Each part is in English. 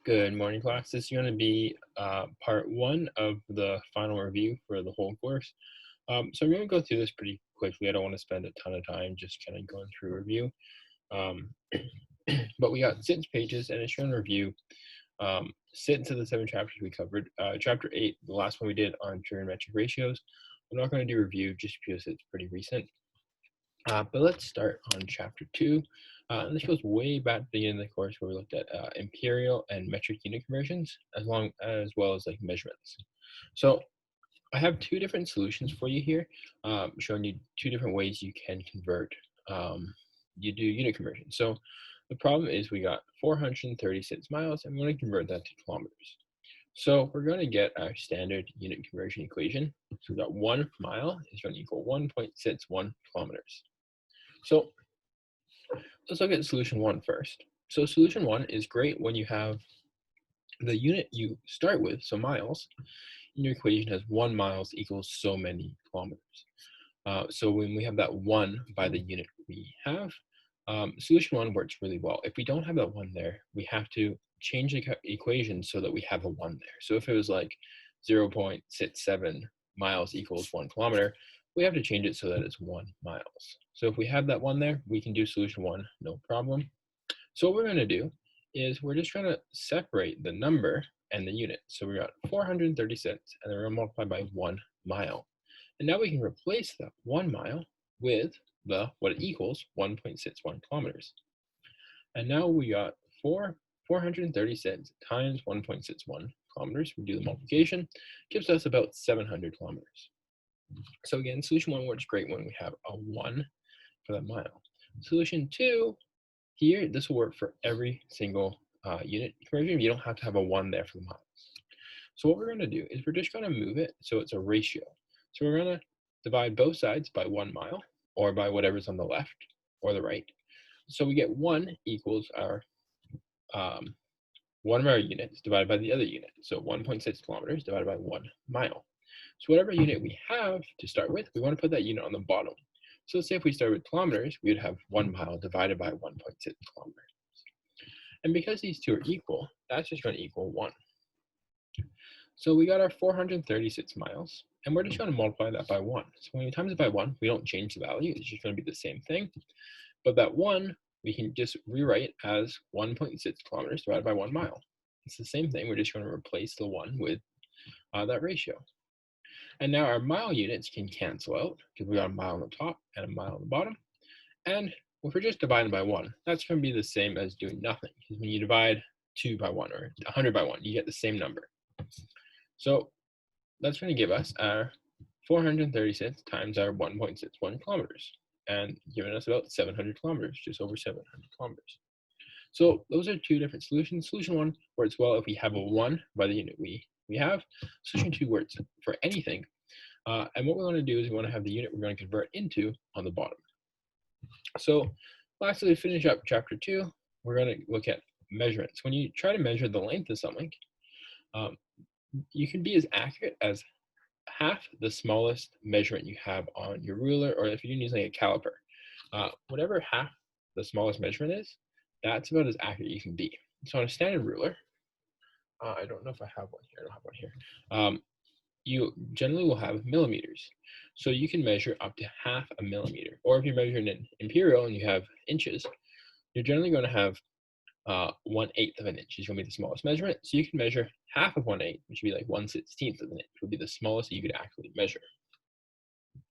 Good morning, class. This is going to be part one of the final review for the whole course. So I'm going to go through this pretty quickly. I don't want to spend a ton of time just kind of going through review. Um, but we got 6 pages, and it's going to review 6 of the 7 chapters we covered. Chapter 8, the last one we did on trigonometric ratios. I'm not going to do review just because it's pretty recent. But let's start on chapter 2. And this goes way back to the beginning of the course where we looked at imperial and metric unit conversions, as well as like measurements. So I have 2 different solutions for you here, showing you 2 different ways you can convert. You do unit conversion. So the problem is we got 436 miles, and we want to convert that to kilometers. So we're going to get our standard unit conversion equation. So we've got 1 mile is going to equal 1.61 kilometers. So let's look at solution 1 first. So solution 1 is great when you have the unit you start with, so miles, and your equation has 1 miles equals so many kilometers. So when we have that 1 by the unit we have, solution 1 works really well. If we don't have that 1 there, we have to change the equation so that we have a 1 there. So if it was like 0.67 miles equals 1 kilometer, we have to change it so that it's 1 miles. So if we have that 1 there, we can do solution 1, no problem. So what we're going to do is we're just trying to separate the number and the unit. So we got 436, and then we're going to multiply by 1 mile. And now we can replace that 1 mile with what it equals, 1.61 kilometers. And now we got 436 times 1.61 kilometers. We do the multiplication, gives us about 700 kilometers. So again, solution 1 works great when we have a 1 for that mile. Solution 2, here, this will work for every single unit conversion. You don't have to have a 1 there for the miles. So what we're going to do is we're just going to move it so it's a ratio. So we're going to divide both sides by 1 mile, or by whatever's on the left or the right. So we get 1 equals our one of our units divided by the other unit. So 1.6 kilometers divided by 1 mile. So whatever unit we have to start with, we want to put that unit on the bottom. So let's say if we start with kilometers, we would have 1 mile divided by 1.6 kilometers. And because these two are equal, that's just going to equal 1. So we got our 436 miles, and we're just going to multiply that by 1. So when we times it by 1, we don't change the value. It's just going to be the same thing. But that 1, we can just rewrite as 1.6 kilometers divided by 1 mile. It's the same thing. We're just going to replace the 1 with that ratio. And now our mile units can cancel out because we got a mile on the top and a mile on the bottom. And if we're just dividing by 1, that's going to be the same as doing nothing. Because when you divide 2 by 1 or 100 by 1, you get the same number. So that's going to give us our 436 times our 1.61 kilometers, and giving us about 700 kilometers, just over 700 kilometers. So those are 2 different solutions. Solution 1 works well if we have a 1 by the unit we have. Solution 2 works for anything. And what we want to do is we want to have the unit we're going to convert into on the bottom. So lastly, to finish up chapter 2, we're going to look at measurements. When you try to measure the length of something, you can be as accurate as half the smallest measurement you have on your ruler, or if you're using a caliper. Whatever half the smallest measurement is, that's about as accurate you can be. So on a standard ruler, I don't know if I have one here. I don't have one here. You generally will have millimeters. So you can measure up to half a millimeter. Or if you're measuring in imperial and you have inches, you're generally going to have 1/8 of an inch is going to be the smallest measurement. So you can measure half of 1/8, which would be like 1/16 of an inch, would be the smallest that you could actually measure.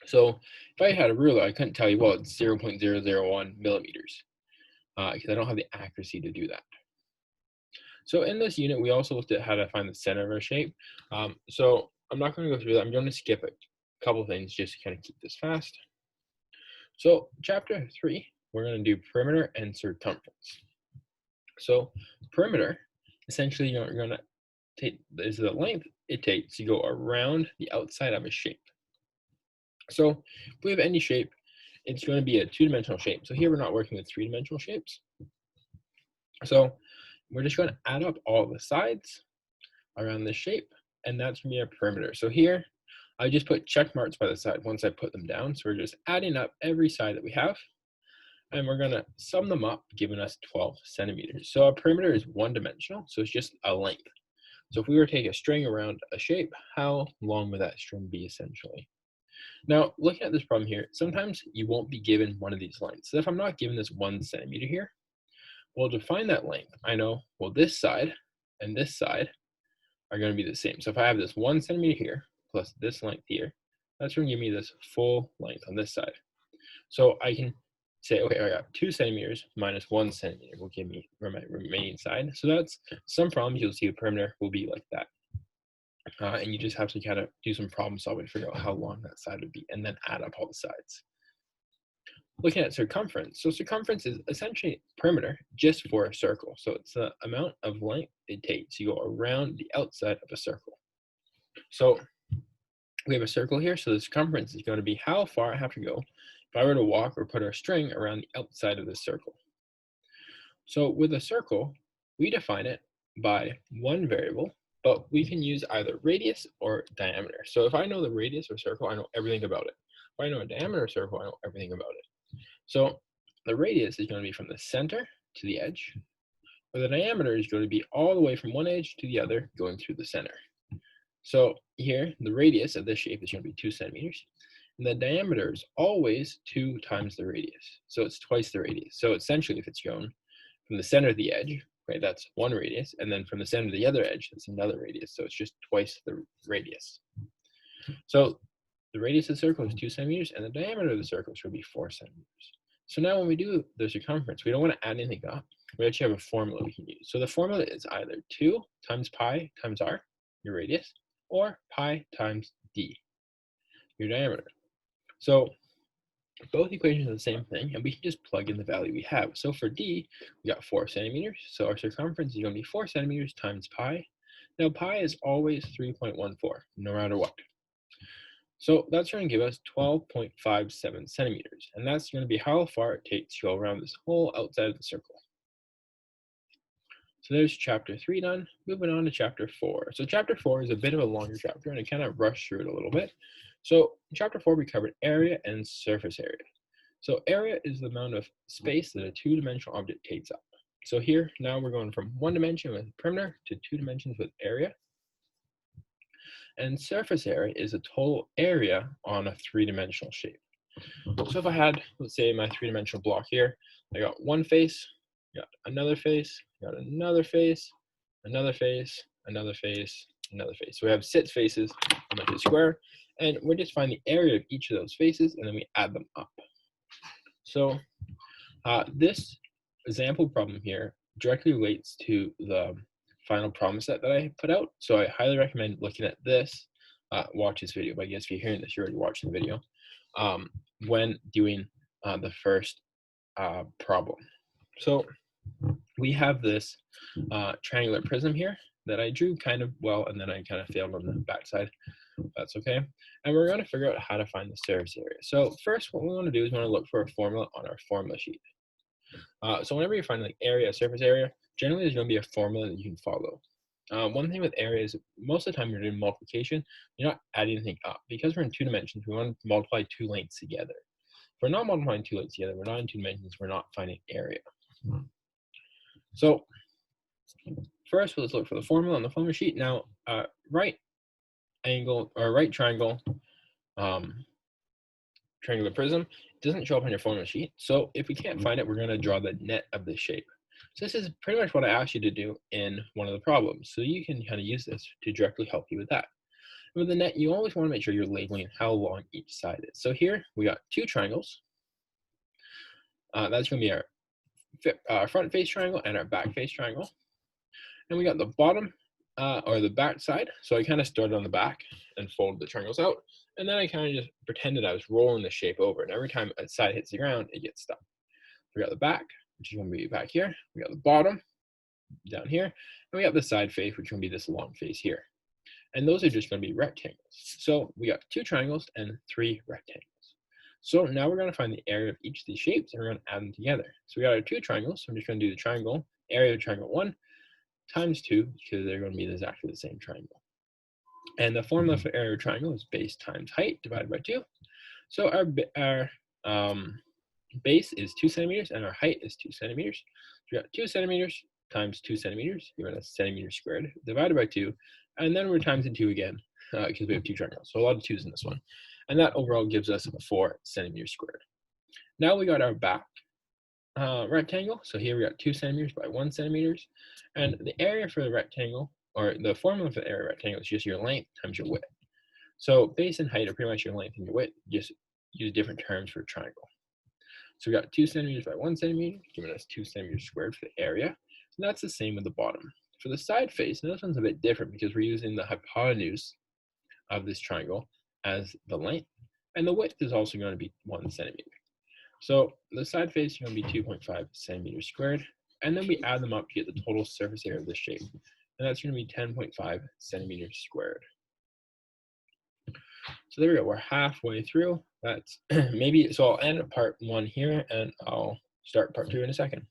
So if I had a ruler, I couldn't tell you, well, it's 0.001 millimeters, because I don't have the accuracy to do that. So in this unit, we also looked at how to find the center of our shape. So I'm not going to go through that. I'm going to skip a couple things just to kind of keep this fast. So chapter 3, we're going to do perimeter and circumference. So perimeter, essentially, you're going to take is the length it takes to go around the outside of a shape. So if we have any shape, it's going to be a 2-dimensional shape. So here we're not working with 3-dimensional shapes. So we're just going to add up all the sides around this shape, and that's going to be our perimeter. So here, I just put check marks by the side once I put them down. So we're just adding up every side that we have. and we're going to sum them up, giving us 12 centimeters. So a perimeter is one-dimensional, so it's just a length. So if we were to take a string around a shape, how long would that string be essentially? Now, looking at this problem here, sometimes you won't be given one of these lengths. So if I'm not given this 1 centimeter here, well, to find that length, I know, well, this side and this side are going to be the same. So if I have this 1 centimeter here plus this length here, that's going to give me this full length on this side. So I can say, okay, I got 2 centimeters minus 1 centimeter will give me my remaining side. So that's some problems you'll see the perimeter will be like that. And you just have to kind of do some problem solving to figure out how long that side would be and then add up all the sides. Looking at circumference. So circumference is essentially perimeter just for a circle. So it's the amount of length it takes. You go around the outside of a circle. So we have a circle here. So the circumference is going to be how far I have to go if I were to walk or put a string around the outside of the circle. So with a circle, we define it by one variable, but we can use either radius or diameter. So if I know the radius of a circle, I know everything about it. If I know a diameter of a circle, I know everything about it. So the radius is going to be from the center to the edge, where the diameter is going to be all the way from one edge to the other, going through the center. So here, the radius of this shape is going to be 2 centimeters, and the diameter is always 2 times the radius. So it's twice the radius. So essentially, if it's shown from the center of the edge, right, that's one radius, and then from the center to the other edge, that's another radius. So it's just twice the radius. So the radius of the circle is 2 centimeters, and the diameter of the circle should be 4 centimeters. So now when we do the circumference, we don't want to add anything up. We actually have a formula we can use. So the formula is either 2 times pi times r, your radius, or pi times d, your diameter. So both equations are the same thing, and we can just plug in the value we have. So for d, we got 4 centimeters. So our circumference is going to be 4 centimeters times pi. Now pi is always 3.14, no matter what. So that's going to give us 12.57 centimeters, and that's going to be how far it takes to go around this whole outside of the circle. So there's chapter 3 done. Moving on to chapter 4. So chapter 4 is a bit of a longer chapter, and I kind of rushed through it a little bit. So in chapter 4, we covered area and surface area. So area is the amount of space that a two-dimensional object takes up. So here, now we're going from one dimension with perimeter to 2 dimensions with area. And surface area is the total area on a 3-dimensional shape. So if I had, let's say, my 3-dimensional block here, I got one face, got another face, got another face, another face, another face, another face. So we have 6 faces on the square, and we're just finding the area of each of those faces, and then we add them up. So this example problem here directly relates to the final problem set that I put out. So I highly recommend looking at this, watch this video, but I guess if you're hearing this, you're already watching the video, when doing the first problem. So we have this triangular prism here that I drew kind of well, and then I kind of failed on the backside. That's okay. And we're going to figure out how to find the surface area. So first, what we want to do is we want to look for a formula on our formula sheet. So whenever you find like area, surface area, generally there's going to be a formula that you can follow. One thing with area is most of the time you're doing multiplication, you're not adding anything up. Because we're in 2 dimensions, we want to multiply 2 lengths together. If we're not multiplying 2 lengths together, we're not in 2 dimensions, we're not finding area. So first, let's look for the formula on the formula sheet. Now, right angle or right triangle, triangular prism doesn't show up on your formula sheet. So if we can't find it, we're going to draw the net of the shape. So this is pretty much what I asked you to do in one of the problems. So you can kind of use this to directly help you with that. And with the net, you always want to make sure you're labeling how long each side is. So here we got 2 triangles. That's going to be our front face triangle and our back face triangle. And we got the bottom or the back side. So I kind of started on the back and folded the triangles out. And then I kind of just pretended I was rolling the shape over. And every time a side hits the ground, it gets stuck. We got the back, which is going to be back here. We got the bottom down here. And we got the side face, which is going to be this long face here. And those are just going to be rectangles. So we got 2 triangles and 3 rectangles. So now we're going to find the area of each of these shapes, and we're going to add them together. So we got our 2 triangles. So I'm just going to do the triangle, area of triangle 1 times 2, because they're going to be exactly the same triangle. And the formula for area of triangle is base times height divided by 2. So our base is 2 centimeters and our height is 2 centimeters. So we got 2 centimeters times 2 centimeters, given us centimeters squared, divided by 2, and then we're times in 2 again, because we have 2 triangles. So a lot of 2's in this one. And that overall gives us 4 centimeters squared. Now we got our back rectangle. So here we got 2 centimeters by 1 centimeters. And the area for the rectangle, or the formula for the area of rectangle, is just your length times your width. So base and height are pretty much your length and your width. Just use different terms for a triangle. So we got 2 centimeters by 1 centimeter, giving us 2 centimeters squared for the area. And that's the same with the bottom. For the side face, and this one's a bit different because we're using the hypotenuse of this triangle as the length, and the width is also going to be 1 centimeter. So the side face is going to be 2.5 centimeters squared, and then we add them up to get the total surface area of this shape, and that's going to be 10.5 centimeters squared. So there we go, we're halfway through. That's maybe, so I'll end part 1 here, and I'll start part 2 in a second.